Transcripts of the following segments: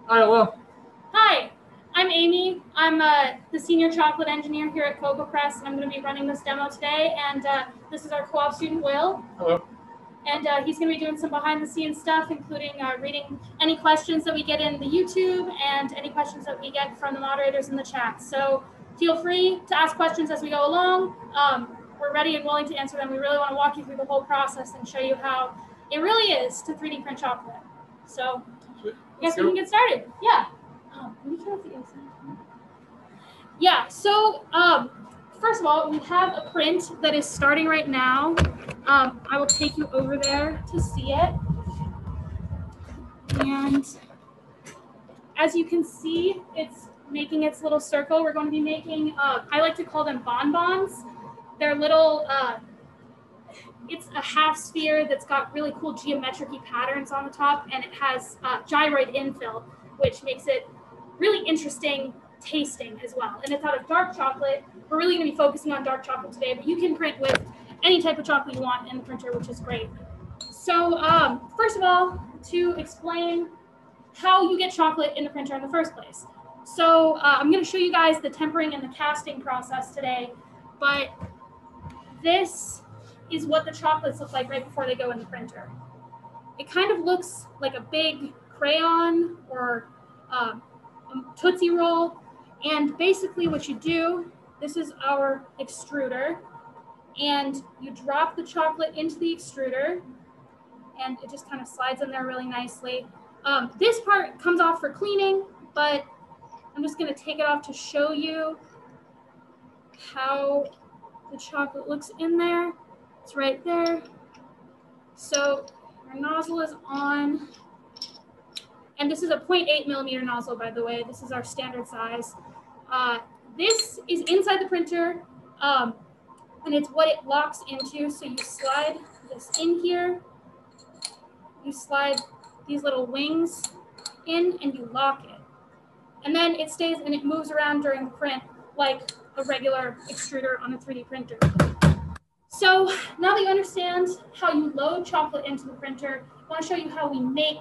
Hi, hello. Hi, I'm Amy. I'm the senior chocolate engineer here at Cocoa Press, and I'm going to be running this demo today. And this is our co-op student, Will. Hello. And he's going to be doing some behind-the-scenes stuff, including reading any questions that we get in the YouTube and any questions that we get from the moderators in the chat. So feel free to ask questions as we go along. We're ready and willing to answer them. We really want to walk you through the whole process and show you how it really is to 3D print chocolate. So I guess we can get started. Yeah. Let me turn off the inside. Yeah, so first of all, we have a print that is starting right now. I will take you over there to see it. And as you can see, it's making its little circle. We're going to be making, I like to call them bonbons. They're little, it's a half sphere that's got really cool geometric-y patterns on the top, and it has gyroid infill, which makes it really interesting tasting as well. And it's out of dark chocolate. We're really going to be focusing on dark chocolate today, but you can print with any type of chocolate you want in the printer, which is great. So first of all, to explain how you get chocolate in the printer in the first place. So I'm going to show you guys the tempering and the casting process today, but this is what the chocolates look like right before they go in the printer. It kind of looks like a big crayon or a Tootsie Roll. And basically what you do, this is our extruder, and you drop the chocolate into the extruder, and it just kind of slides in there really nicely. This part comes off for cleaning, but I'm just going to take it off to show you how the chocolate looks in there. It's right there. So our nozzle is on. And this is a 0.8 millimeter nozzle, by the way. This is our standard size. This is inside the printer, and it's what it locks into. So you slide this in here. You slide these little wings in, and you lock it. And then it stays and it moves around during the print like a regular extruder on a 3D printer. So now that you understand how you load chocolate into the printer, I want to show you how we make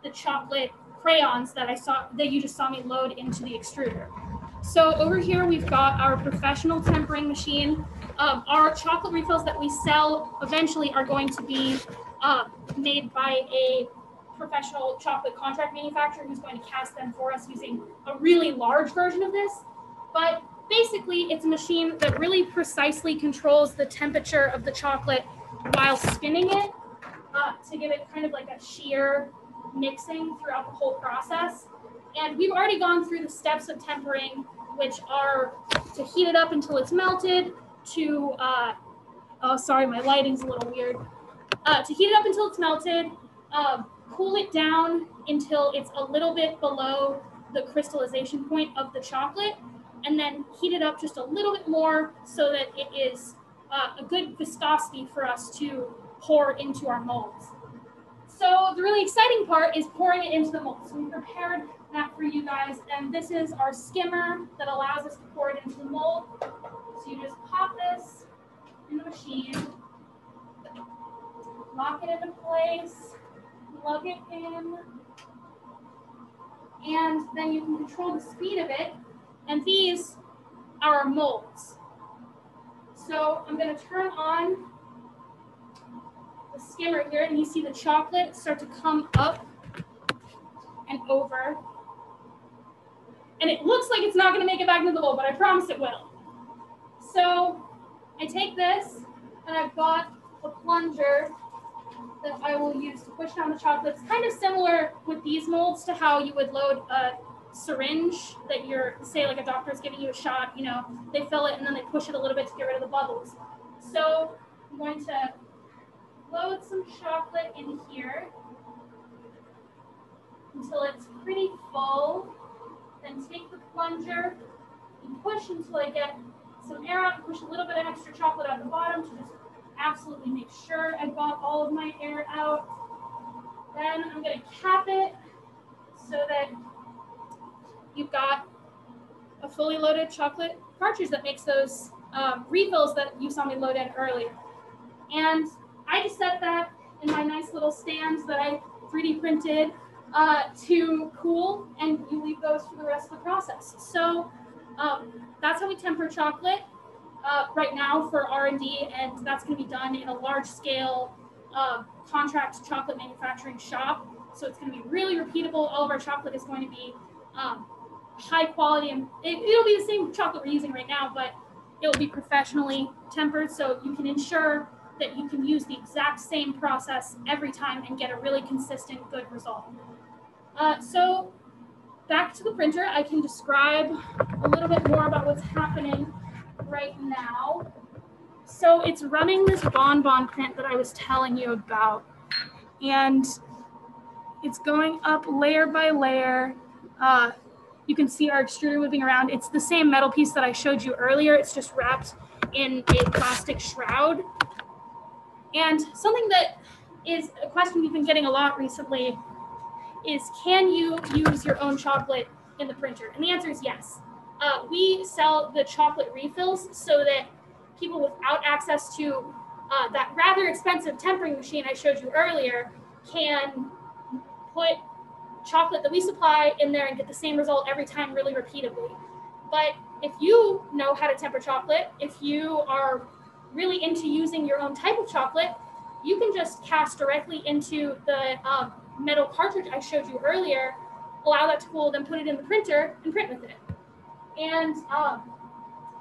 the chocolate crayons that you just saw me load into the extruder. So over here we've got our professional tempering machine. Our chocolate refills that we sell eventually are going to be made by a professional chocolate contract manufacturer who's going to cast them for us using a really large version of this. But basically, it's a machine that really precisely controls the temperature of the chocolate while spinning it to give it kind of like a sheer mixing throughout the whole process. And we've already gone through the steps of tempering, which are to heat it up until it's melted, to, oh, sorry, my lighting's a little weird. To heat it up until it's melted, cool it down until it's a little bit below the crystallization point of the chocolate, and then heat it up just a little bit more so that it is a good viscosity for us to pour into our molds. So the really exciting part is pouring it into the mold. So we prepared that for you guys, and this is our skimmer that allows us to pour it into the mold. So you just pop this in the machine, lock it into place, plug it in, and then you can control the speed of it. And these are our molds. So I'm going to turn on the skimmer here, and you see the chocolate start to come up and over. And it looks like it's not going to make it back into the mold, but I promise it will. So I take this, and I've got a plunger that I will use to push down the chocolate. It's kind of similar with these molds to how you would load a syringe that say like a doctor is giving you a shot, they fill it and then they push it a little bit to get rid of the bubbles. So I'm going to load some chocolate in here until it's pretty full. Then take the plunger and push until I get some air out, and push a little bit of extra chocolate out the bottom to just absolutely make sure I've got all of my air out. Then I'm going to cap it so that you've got a fully loaded chocolate cartridge that makes those refills that you saw me load in earlier. And I just set that in my nice little stand that I 3D printed to cool, and you leave those for the rest of the process. So that's how we temper chocolate right now for R&D, and that's going to be done in a large-scale contract chocolate manufacturing shop. So it's going to be really repeatable. All of our chocolate is going to be high quality, and it'll be the same chocolate we're using right now, but it will be professionally tempered, so you can ensure that you can use the exact same process every time and get a really consistent, good result. So back to the printer, I can describe a little bit more about what's happening right now. So it's running this bonbon print that I was telling you about, and it's going up layer by layer. You can see our extruder moving around. It's the same metal piece that I showed you earlier. It's just wrapped in a plastic shroud. And something that is a question we've been getting a lot recently is, can you use your own chocolate in the printer? And the answer is yes. We sell the chocolate refills so that people without access to that rather expensive tempering machine I showed you earlier can put chocolate that we supply in there and get the same result every time really repeatably. But if you know how to temper chocolate, if you are really into using your own type of chocolate, you can just cast directly into the metal cartridge I showed you earlier, allow that to cool, then put it in the printer and print with it. And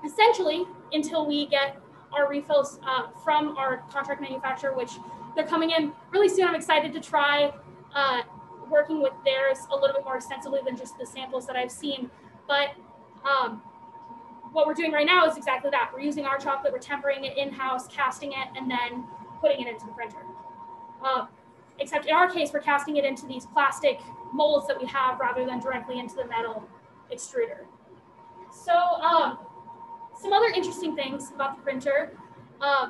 essentially, until we get our refills from our contract manufacturer, which they're coming in really soon, I'm excited to try working with theirs a little bit more extensively than just the samples that I've seen. But what we're doing right now is exactly that. We're using our chocolate, we're tempering it in-house, casting it, and then putting it into the printer. Except in our case, we're casting it into these plastic molds that we have rather than directly into the metal extruder. So some other interesting things about the printer.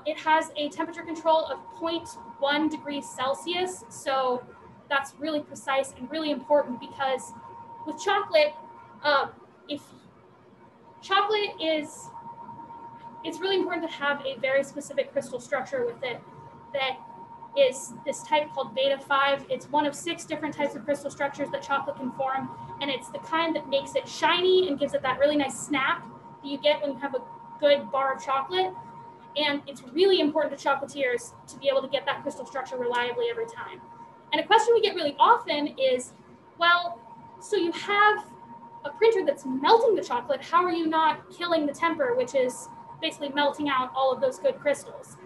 It has a temperature control of 0.1 degrees Celsius. So that's really precise and really important, because with chocolate, if chocolate is, it's really important to have a very specific crystal structure with it that is this type called beta 5. It's one of 6 different types of crystal structures that chocolate can form, and it's the kind that makes it shiny and gives it that really nice snap that you get when you have a good bar of chocolate. And it's really important to chocolatiers to be able to get that crystal structure reliably every time. And a question we get really often is, well, so you have a printer that's melting the chocolate, how are you not killing the temper, which is basically melting out all of those good crystals?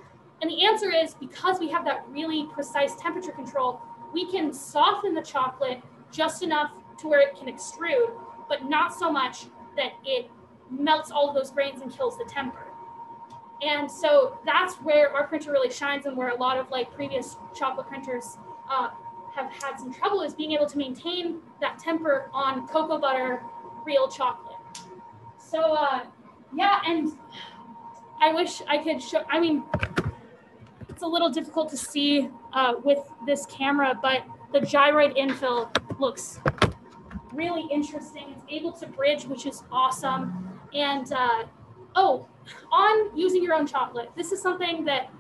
And the answer is, because we have that really precise temperature control, we can soften the chocolate just enough to where it can extrude, but not so much that it melts all of those grains and kills the temper. And so that's where our printer really shines, and where a lot of like previous chocolate printers have had some trouble, is being able to maintain that temper on cocoa butter real chocolate. So yeah, and I wish I could show, I mean, it's a little difficult to see with this camera, but the gyroid infill looks really interesting. It's able to bridge, which is awesome. And oh, on using your own chocolate, this is something that,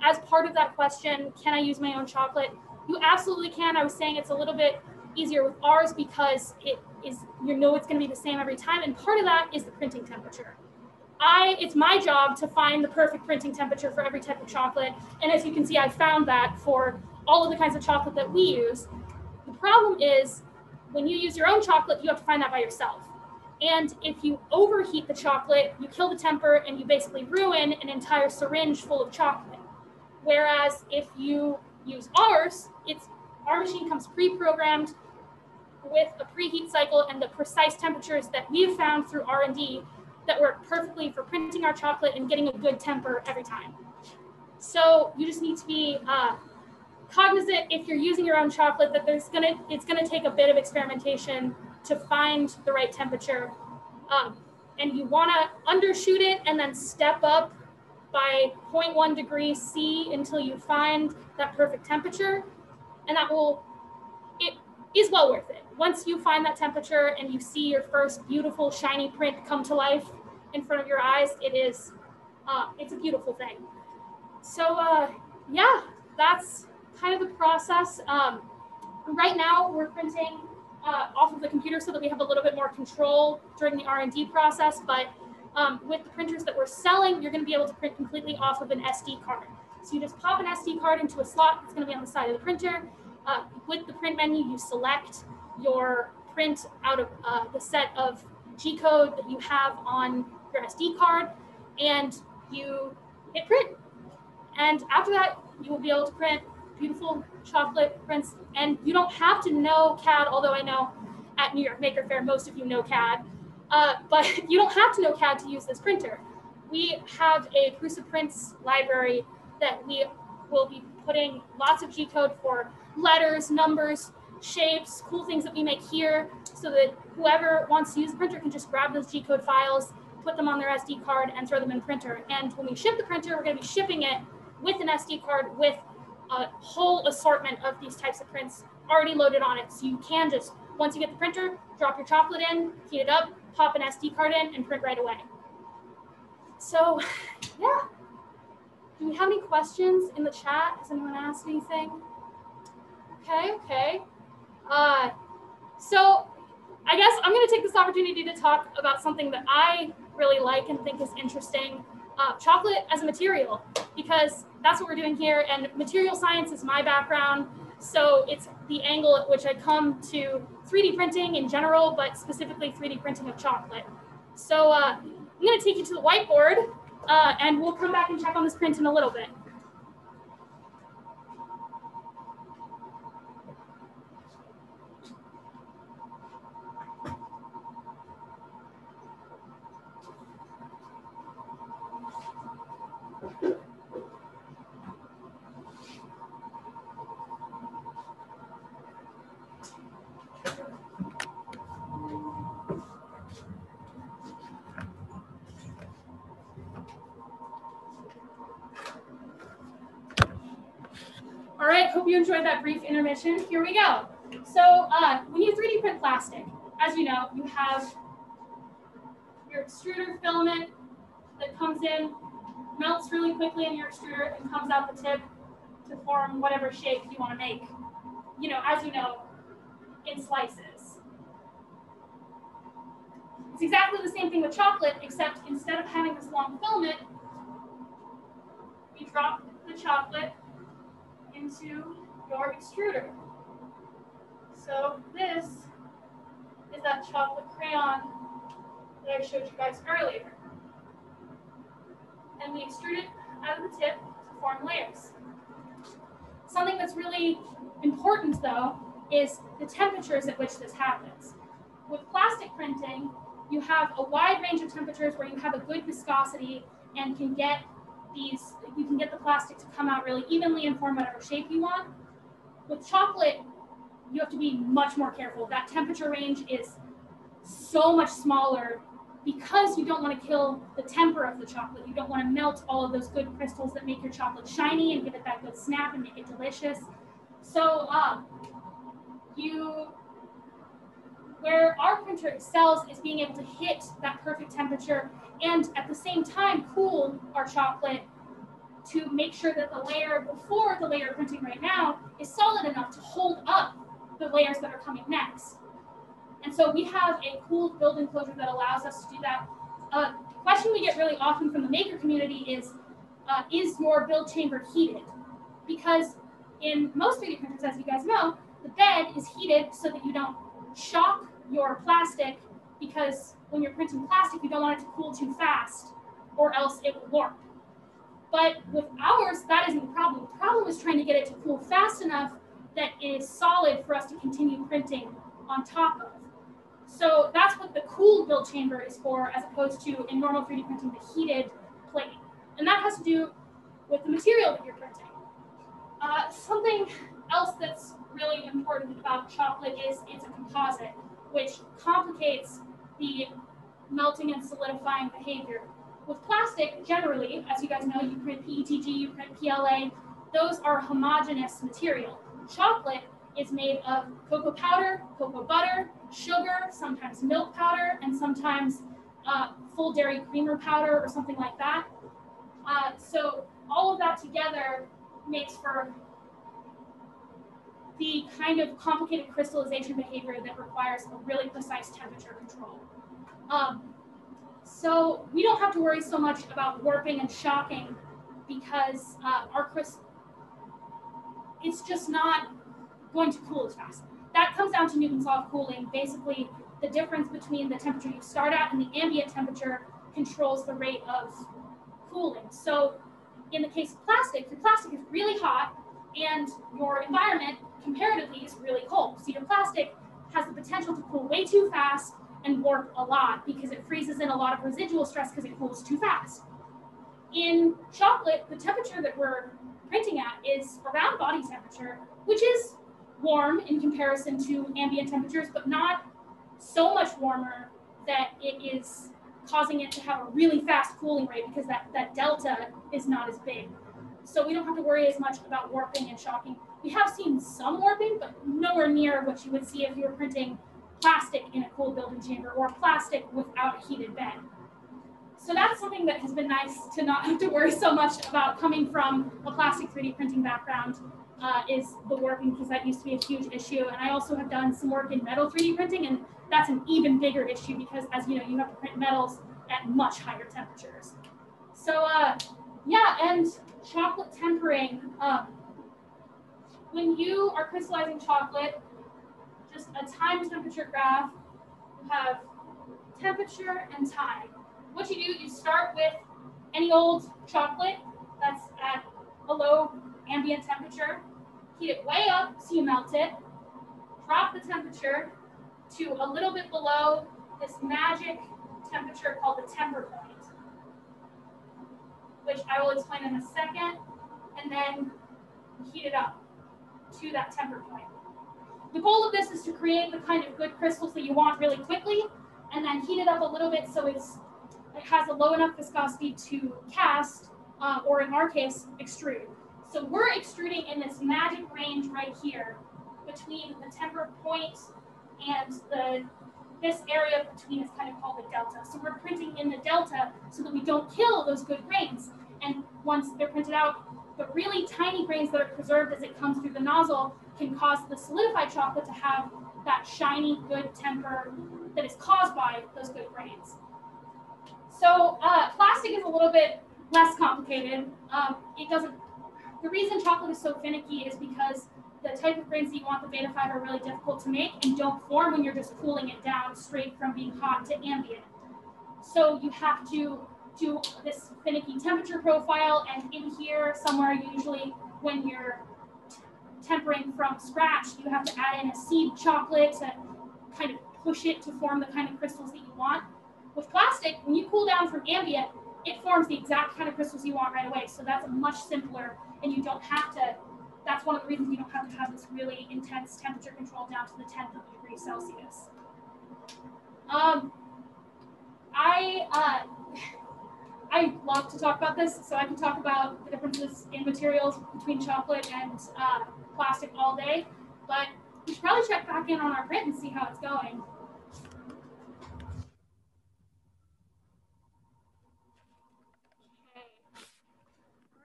as part of that question, can I use my own chocolate? You absolutely can. I was saying it's a little bit easier with ours because it is, you know, it's going to be the same every time. And part of that is the printing temperature. It's my job to find the perfect printing temperature for every type of chocolate. And as you can see, I found that for all of the kinds of chocolate that we use. The problem is, when you use your own chocolate, you have to find that by yourself. And if you overheat the chocolate, you kill the temper and you basically ruin an entire syringe full of chocolate. Whereas if you use ours, our machine comes pre-programmed with a preheat cycle and the precise temperatures that we have found through R&D that work perfectly for printing our chocolate and getting a good temper every time. So you just need to be cognizant, if you're using your own chocolate, that it's gonna take a bit of experimentation to find the right temperature. And you wanna undershoot it and then step up by 0.1 degrees C until you find that perfect temperature. And it is well worth it. Once you find that temperature and you see your first beautiful shiny print come to life in front of your eyes, it's a beautiful thing. So yeah, that's kind of the process. Right now, we're printing off of the computer so that we have a little bit more control during the R&D process, but with the printers that we're selling, you're going to be able to print completely off of an SD card. So you just pop an SD card into a slot that's going to be on the side of the printer. With the print menu, you select your print out of the set of G-code that you have on your SD card, and you hit print. And after that, you will be able to print beautiful chocolate prints. And you don't have to know CAD, although I know at New York Maker Faire, most of you know CAD. But you don't have to know CAD to use this printer. We have a Prusa Prints library that we will be putting lots of G-code for letters, numbers, shapes, cool things that we make here, so that whoever wants to use the printer can just grab those G-code files, put them on their SD card, and throw them in the printer. And when we ship the printer, we're going to be shipping it with an SD card with a whole assortment of these types of prints already loaded on it. So you can just, once you get the printer, drop your chocolate in, heat it up, pop an SD card in, and print right away. So, yeah. Do we have any questions in the chat? Has anyone asked anything? Okay. So I guess I'm going to take this opportunity to talk about something that I really like and think is interesting, chocolate as a material, because that's what we're doing here, and material science is my background, so it's the angle at which I come to 3D printing in general, but specifically 3D printing of chocolate. So I'm going to take you to the whiteboard, and we'll come back and check on this print in a little bit. All right, hope you enjoyed that brief intermission. Here we go. So when you 3D print plastic, as you know, you have your extruder filament that comes in, melts really quickly in your extruder, and comes out the tip to form whatever shape you want to make, as you know, in slices. It's exactly the same thing with chocolate, except instead of having this long filament, we drop the chocolate into your extruder. So this is that chocolate crayon that I showed you guys earlier. And we extrude it out of the tip to form layers. Something that's really important, though, is the temperatures at which this happens. With plastic printing, you have a wide range of temperatures where you have a good viscosity and you can get the plastic to come out really evenly and form whatever shape you want. With chocolate, you have to be much more careful. That temperature range is so much smaller because you don't want to kill the temper of the chocolate. You don't want to melt all of those good crystals that make your chocolate shiny and give it that good snap and make it delicious. So where our printer excels is being able to hit that perfect temperature and at the same time cool our chocolate to make sure that the layer before the layer printing right now is solid enough to hold up the layers that are coming next. And so we have a cooled build enclosure that allows us to do that. The question we get really often from the maker community is your build chamber heated? Because in most 3D printers, as you guys know, the bed is heated so that you don't shock your plastic, because when you're printing plastic, you don't want it to cool too fast or else it will warp. But with ours, that isn't the problem. The problem is trying to get it to cool fast enough that it is solid for us to continue printing on top of. So that's what the cooled build chamber is for, as opposed to in normal 3D printing, the heated plate. And that has to do with the material that you're printing. Something else that's really important about chocolate is it's a composite, which complicates the melting and solidifying behavior. With plastic, generally, as you guys know, you print PETG, you print PLA, those are homogeneous material. Chocolate is made of cocoa powder, cocoa butter, sugar, sometimes milk powder, and sometimes full dairy creamer powder or something like that. So all of that together makes for the kind of complicated crystallization behavior that requires a really precise temperature control. So we don't have to worry so much about warping and shocking because our crystal, it's just not going to cool as fast. That comes down to Newton's law of cooling. Basically, the difference between the temperature you start at and the ambient temperature controls the rate of cooling. So in the case of plastic, your plastic is really hot and your environment comparatively is really cold. So your plastic has the potential to cool way too fast and warp a lot because it freezes in a lot of residual stress because it cools too fast. In chocolate, the temperature that we're printing at is around body temperature, which is warm in comparison to ambient temperatures, but not so much warmer that it is causing it to have a really fast cooling rate because that delta is not as big. So we don't have to worry as much about warping and shocking. We have seen some warping, but nowhere near what you would see if you were printing plastic in a cooled building chamber or plastic without a heated bed. So that's something that has been nice to not have to worry so much about coming from a plastic 3D printing background is the warping, because that used to be a huge issue. And I also have done some work in metal 3D printing, and that's an even bigger issue because, as you know, you have to print metals at much higher temperatures. So yeah, and chocolate tempering. When you are crystallizing chocolate, just a time temperature graph, you have temperature and time. What you do, you start with any old chocolate that's at a low ambient temperature, heat it way up so you melt it, drop the temperature to a little bit below this magic temperature called the temper point, which I will explain in a second, and then heat it up to that temper point. The goal of this is to create the kind of good crystals that you want really quickly, and then heat it up a little bit so it has a low enough viscosity to cast, or in our case, extrude. So we're extruding in this magic range right here between the temper point and this area between is kind of called the delta. So we're printing in the delta so that we don't kill those good grains. And once they're printed out, the really tiny grains that are preserved as it comes through the nozzle can cause the solidified chocolate to have that shiny, good temper that is caused by those good grains. So plastic is a little bit less complicated. The reason chocolate is so finicky is because the type of grains that you want the beta 5 are really difficult to make and don't form when you're just cooling it down straight from being hot to ambient. So you have to do this finicky temperature profile, and in here somewhere, usually when you're tempering from scratch, you have to add in a seed chocolate to kind of push it to form the kind of crystals that you want. With plastic, when you cool down from ambient, it forms the exact kind of crystals you want right away. So that's much simpler, and you don't have to, that's one of the reasons you don't have to have this really intense temperature control down to the 10th of a degree Celsius. I love to talk about this, so I can talk about the differences in materials between chocolate and plastic all day, but we should probably check back in on our print and see how it's going.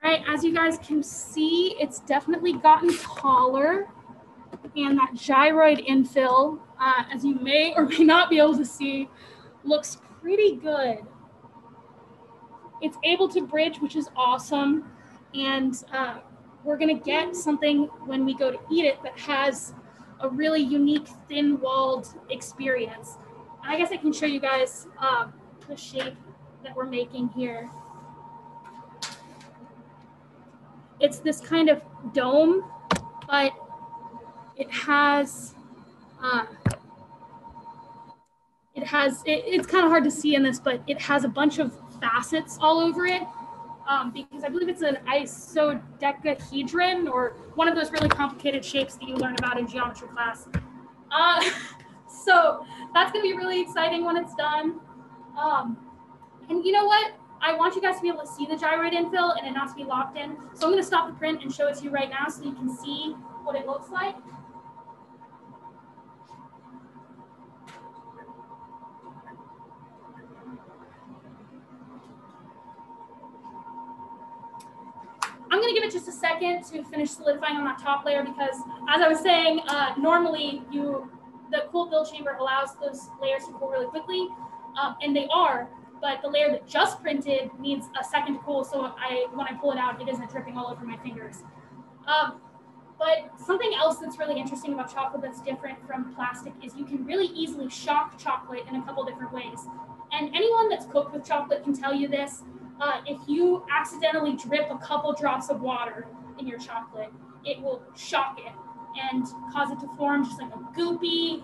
All right, as you guys can see, it's definitely gotten taller, and that gyroid infill, as you may or may not be able to see, looks pretty good. It's able to bridge, which is awesome, and we're gonna get something when we go to eat it that has a really unique thin-walled experience. And I guess I can show you guys the shape that we're making here. It's this kind of dome, but it's kind of hard to see in this, but it has a bunch of facets all over it, because I believe it's an isodecahedron, or one of those really complicated shapes that you learn about in geometry class. So that's gonna be really exciting when it's done. And you know what? I want you guys to be able to see the gyroid infill and it not to be locked in. So I'm gonna stop the print and show it to you right now so you can see what it looks like. I'm gonna give it just a second to finish solidifying on that top layer because, as I was saying, normally the cool build chamber allows those layers to cool really quickly, and they are, but the layer that just printed needs a second to cool, so when I pull it out, it isn't dripping all over my fingers. But something else that's really interesting about chocolate that's different from plastic is you can really easily shock chocolate in a couple different ways. And anyone that's cooked with chocolate can tell you this. If you accidentally drip a couple drops of water in your chocolate, it will shock it and cause it to form just like a goopy,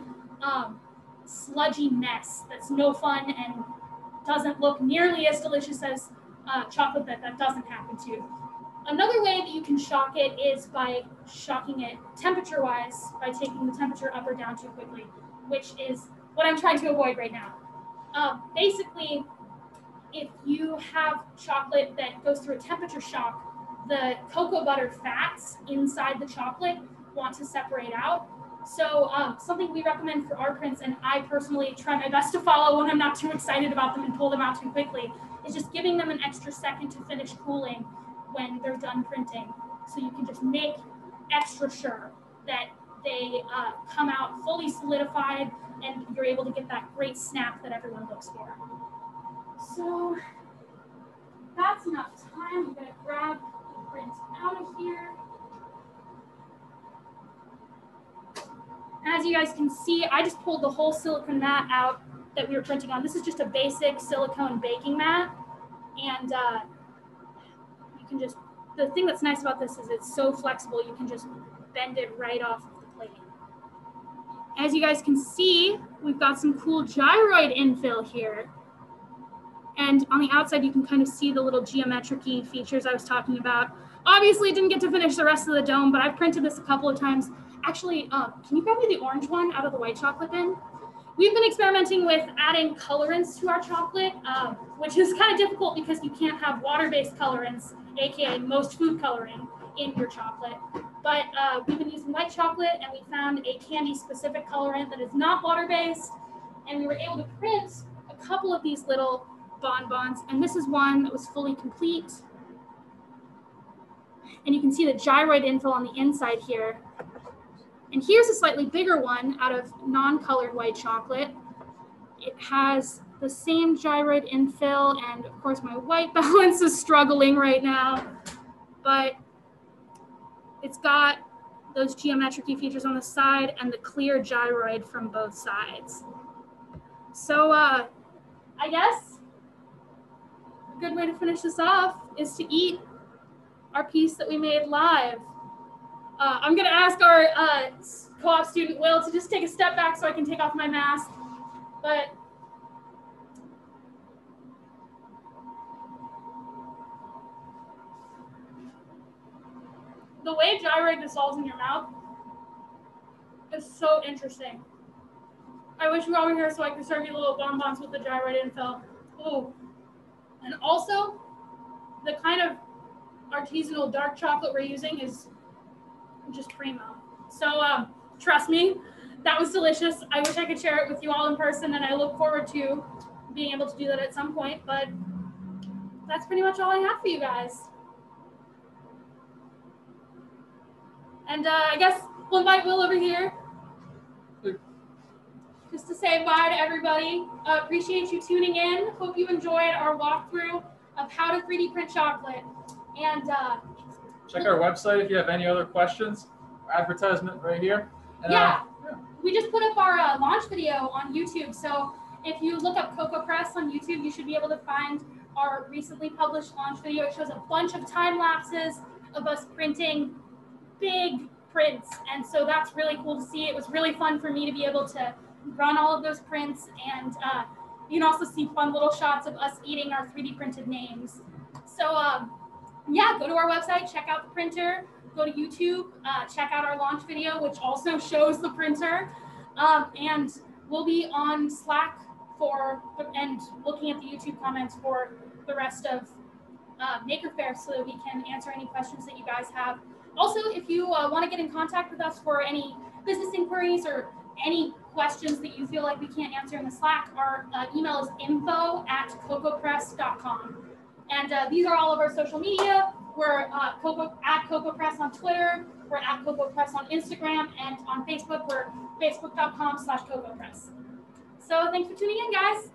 sludgy mess that's no fun and doesn't look nearly as delicious as chocolate that doesn't happen to. Another way that you can shock it is by shocking it temperature-wise, by taking the temperature up or down too quickly, which is what I'm trying to avoid right now. Basically, if you have chocolate that goes through a temperature shock, the cocoa butter fats inside the chocolate want to separate out. So something we recommend for our prints, and I personally try my best to follow when I'm not too excited about them and pull them out too quickly, is just giving them an extra second to finish cooling when they're done printing. So you can just make extra sure that they come out fully solidified and you're able to get that great snap that everyone looks for. So that's enough time. I'm going to grab the print out of here. As you guys can see, I just pulled the whole silicone mat out that we were printing on. This is just a basic silicone baking mat. And you can just, the thing that's nice about this is it's so flexible, you can just bend it right off of the plate. As you guys can see, we've got some cool gyroid infill here. And on the outside, you can kind of see the little geometric-y features I was talking about. Obviously, didn't get to finish the rest of the dome, but I've printed this a couple of times. Actually, can you grab me the orange one out of the white chocolate bin? We've been experimenting with adding colorants to our chocolate, which is kind of difficult because you can't have water-based colorants, aka most food coloring, in your chocolate. But we've been using white chocolate, and we found a candy-specific colorant that is not water-based, and we were able to print a couple of these little bonbons, and this is one that was fully complete. And you can see the gyroid infill on the inside here. And here's a slightly bigger one out of non-colored white chocolate. It has the same gyroid infill, and of course my white balance is struggling right now, but it's got those geometric features on the side and the clear gyroid from both sides. So I guess a good way to finish this off is to eat our piece that we made live. I'm gonna ask our co-op student Will to just take a step back so I can take off my mask. But the way gyroid dissolves in your mouth is so interesting. I wish we were over here so I could serve you little bonbons with the gyroid infill. Ooh. And also, the kind of artisanal dark chocolate we're using is just primo. So trust me, that was delicious. I wish I could share it with you all in person, and I look forward to being able to do that at some point, but that's pretty much all I have for you guys. And I guess we'll invite Will over here just to say bye to everybody. Appreciate you tuning in. Hope you enjoyed our walkthrough of how to 3D print chocolate. And check our website if you have any other questions. Advertisement right here. And, yeah, we just put up our launch video on YouTube. So if you look up Cocoa Press on YouTube, you should be able to find our recently published launch video. It shows a bunch of time lapses of us printing big prints. And so that's really cool to see. It was really fun for me to be able to run all of those prints. And you can also see fun little shots of us eating our 3D printed names. So yeah, go to our website, check out the printer, go to YouTube, check out our launch video, which also shows the printer. And we'll be on Slack and looking at the YouTube comments for the rest of Maker Faire so that we can answer any questions that you guys have. Also, if you want to get in contact with us for any business inquiries or any questions that you feel like we can't answer in the Slack, our email is info@cocopress.com. And these are all of our social media. We're at Cocoa Press on Twitter. We're at Cocoa Press on Instagram, and on Facebook, we're facebook.com/CocoaPress. So thanks for tuning in, guys.